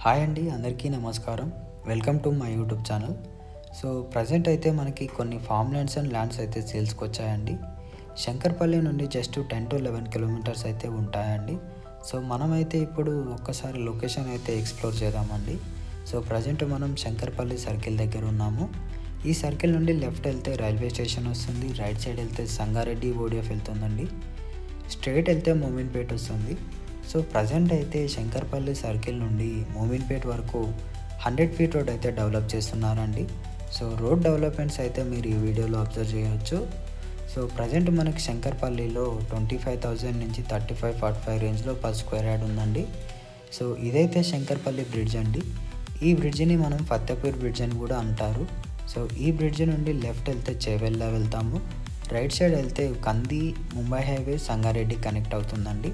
Hi అండి, అందరికీ నమస్కారం. Welcome to my YouTube channel. So present అయితే మనకి కొన్ని ఫామ్ ల్యాండ్స్ అండ్ ల్యాండ్స్ అయితే సేల్స్కి వచ్చాయండి. శంకర్పల్లి నుండి జస్ట్ 10 to 11 కిలోమీటర్స్ అయితే ఉంటాయండి. సో మనమైతే ఇప్పుడు ఒక్కసారి లొకేషన్ అయితే ఎక్స్ప్లోర్ చేద్దామండి. సో ప్రజెంట్ మనం శంకర్పల్లి సర్కిల్ దగ్గర ఉన్నాము. ఈ సర్కిల్ నుండి లెఫ్ట్ వెళ్తే రైల్వే స్టేషన్ వస్తుంది, రైట్ సైడ్ వెళ్తే సంగారెడ్డి ఓడిఎఫ్ వెళ్తుందండి, స్ట్రైట్ వెళ్తే మోమిన్పేట్ వస్తుంది. సో ప్రజెంట్ అయితే శంకర్పల్లి సర్కిల్ నుండి మోమిన్పేట్ వరకు 100 feet రోడ్ అయితే డెవలప్ చేస్తున్నారండి. సో రోడ్ డెవలప్మెంట్స్ అయితే మీరు ఈ వీడియోలో అబ్జర్వ్ చేయవచ్చు. సో ప్రజెంట్ మనకి శంకర్పల్లిలో 25,000 నుంచి 35-45 రేంజ్లో పర్ స్క్వేర్ యార్డ్ ఉందండి. సో ఇదైతే శంకర్పల్లి బ్రిడ్జ్ అండి. ఈ బ్రిడ్జిని మనం ఫత్తేపూర్ బ్రిడ్జ్ అని కూడా అంటారు. సో ఈ బ్రిడ్జ్ నుండి లెఫ్ట్ వెళ్తే చేవెళ్ళ వెళ్తాము, రైట్ సైడ్ వెళ్తే కంది ముంబై హైవే సంగారెడ్డి కనెక్ట్ అవుతుందండి,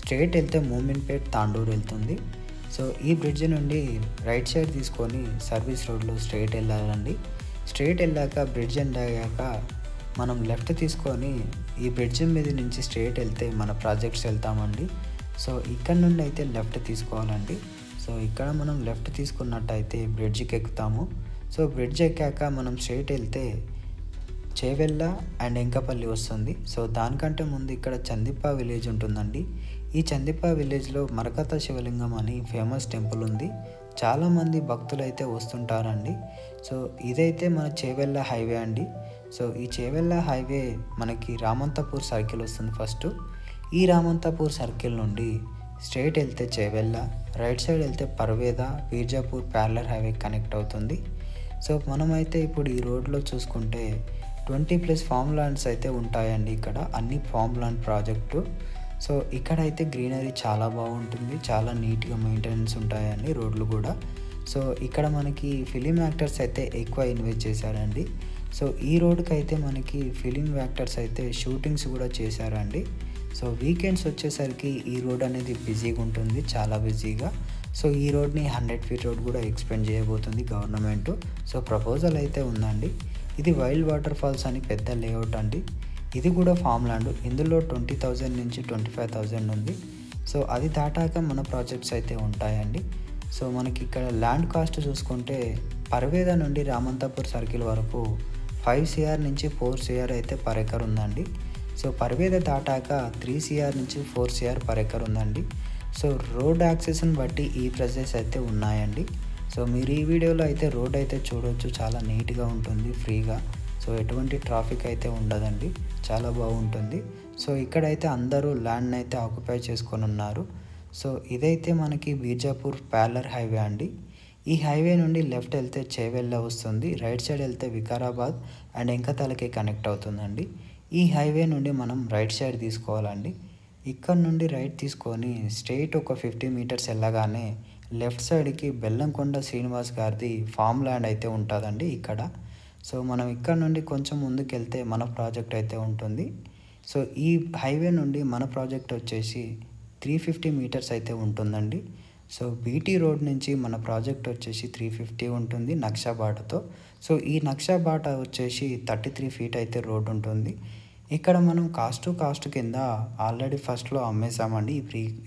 స్ట్రైట్ వెళ్తే మోమిన్పేట్ తాండూరు వెళ్తుంది. సో ఈ బ్రిడ్జ్ నుండి రైట్ సైడ్ తీసుకొని సర్వీస్ రోడ్లో స్ట్రైట్ వెళ్ళాలండి. స్ట్రైట్ వెళ్ళాక బ్రిడ్జ్ ఎండ్ అయ్యాక మనం లెఫ్ట్ తీసుకొని ఈ బ్రిడ్జ్ మీద నుంచి స్ట్రైట్ వెళ్తే మన ప్రాజెక్ట్స్ వెళ్తామండి. సో ఇక్కడ నుండి అయితే లెఫ్ట్ తీసుకోవాలండి. సో ఇక్కడ మనం లెఫ్ట్ తీసుకున్నట్టయితే బ్రిడ్జ్కి ఎక్కుతాము. సో బ్రిడ్జ్ ఎక్కాక మనం స్ట్రైట్ వెళ్తే చేవెళ్ళ అండ్ ఎంకపల్లి వస్తుంది. సో దానికంటే ముందు ఇక్కడ చందిప్ప విలేజ్ ఉంటుందండి. ఈ చందిప్ప విలేజ్లో మరకత శివలింగం అని ఫేమస్ టెంపుల్ ఉంది. చాలామంది భక్తులు అయితే వస్తుంటారండి. సో ఇదైతే మన చేవెళ్ళ హైవే అండి. సో ఈ చేవెళ్ళ హైవే మనకి రామంతపూర్ సర్కిల్ వస్తుంది ఫస్ట్. ఈ రామంతపూర్ సర్కిల్ నుండి స్ట్రైట్ వెళ్తే చేవెళ్ళ, రైట్ సైడ్ వెళ్తే పర్వేద వీర్జాపూర్ ప్యారలర్ హైవే కనెక్ట్ అవుతుంది. సో మనమైతే ఇప్పుడు ఈ రోడ్లో చూసుకుంటే 20+ ఫామ్ ల్యాండ్స్ అయితే ఉంటాయండి. ఇక్కడ అన్ని ఫామ్ ల్యాండ్ ప్రాజెక్టు. సో ఇక్కడైతే గ్రీనరీ చాలా బాగుంటుంది, చాలా నీట్గా మెయింటెనెన్స్ ఉంటాయండి రోడ్లు కూడా. సో ఇక్కడ మనకి ఫిలిం యాక్టర్స్ అయితే ఎక్కువ ఇన్వెస్ట్ చేశారండి. సో ఈ రోడ్కి అయితే మనకి ఫిలిం యాక్టర్స్ అయితే షూటింగ్స్ కూడా చేశారండి. సో వీకెండ్స్ వచ్చేసరికి ఈ రోడ్ అనేది బిజీగా ఉంటుంది, చాలా బిజీగా. సో ఈ రోడ్ని 100 feet రోడ్ కూడా ఎక్స్పెండ్ చేయబోతుంది గవర్నమెంట్. సో ప్రపోజల్ అయితే ఉందండి. ఇది వైల్డ్ వాటర్ ఫాల్స్ అని పెద్ద లేఅవుట్ అండి. ఇది కూడా ఫామ్ ల్యాండ్. ఇందులో 20,000 నుంచి 25,000 ఉంది. సో అది దాటాక మన ప్రాజెక్ట్స్ అయితే ఉంటాయండి. సో మనకి ఇక్కడ ల్యాండ్ కాస్ట్ చూసుకుంటే పర్వేద నుండి రామంతపూర్ సర్కిల్ వరకు 5 CR నుంచి 4 CR అయితే పర్ ఎకర్ ఉందండి. సో పర్వేద దాటాక 3 CR నుంచి 4 CR పర్ ఎకర్ ఉందండి. సో రోడ్ యాక్సెస్ని బట్టి ఈ ప్రైసెస్ అయితే ఉన్నాయండి. సో మీరు ఈ వీడియోలో అయితే రోడ్ అయితే చూడవచ్చు, చాలా నీట్గా ఉంటుంది, ఫ్రీగా. సో ఎటువంటి ట్రాఫిక్ అయితే ఉండదండి, చాలా బాగుంటుంది. సో ఇక్కడైతే అందరూ ల్యాండ్ని అయితే ఆక్యుపై చేసుకొని ఉన్నారు. సో ఇదైతే మనకి వీర్జాపూర్ ప్యారలర్ హైవే అండి. ఈ హైవే నుండి లెఫ్ట్ వెళ్తే చేవెళ్ళ వస్తుంది, రైట్ సైడ్ వెళ్తే వికారాబాద్ అండ్ ఎంకతలకి కనెక్ట్ అవుతుందండి. ఈ హైవే నుండి మనం రైట్ సైడ్ తీసుకోవాలండి. ఇక్కడ నుండి రైట్ తీసుకొని స్ట్రైట్ ఒక 50 meters వెళ్ళగానే లెఫ్ట్ సైడ్కి బెల్లంకొండ శ్రీనివాస్ గారిది ఫామ్ ల్యాండ్ అయితే ఉంటుందండి ఇక్కడ. సో మనం ఇక్కడ నుండి కొంచెం ముందుకు వెళ్తే మన ప్రాజెక్ట్ అయితే ఉంటుంది. సో ఈ హైవే నుండి మన ప్రాజెక్ట్ వచ్చేసి 350 meters అయితే ఉంటుందండి. సో బీటీ రోడ్ నుంచి మన ప్రాజెక్ట్ వచ్చేసి 350 ఉంటుంది నక్షబాటతో. సో ఈ నక్షబాట వచ్చేసి 33 feet అయితే రోడ్ ఉంటుంది. ఇక్కడ మనం కాస్ట్ కింద ఆల్రెడీ ఫస్ట్లో అమ్మేసామండి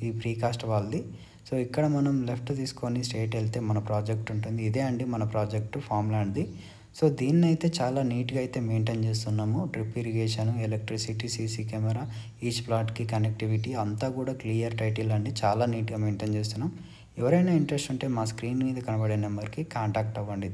ఈ ప్రీకాస్ట్ వాళ్ళది. సో ఇక్కడ మనం లెఫ్ట్ తీసుకొని స్ట్రైట్ వెళ్తే మన ప్రాజెక్ట్ ఉంటుంది. ఇదే అండి మన ప్రాజెక్టు ఫామ్ ల్యాండ్ది. సో దీన్ని అయితే చాలా నీట్గా అయితే మెయింటైన్ చేస్తున్నాము. Drip irrigation, electricity, CC camera, each ప్లాట్కి కనెక్టివిటీ అంతా కూడా క్లియర్ టైటిల్ అండి, చాలా నీట్గా మెయింటైన్ చేస్తున్నాం. ఎవరైనా ఇంట్రెస్ట్ ఉంటే మా స్క్రీన్ మీద కనబడే నెంబర్కి కాంటాక్ట్ అవ్వండి.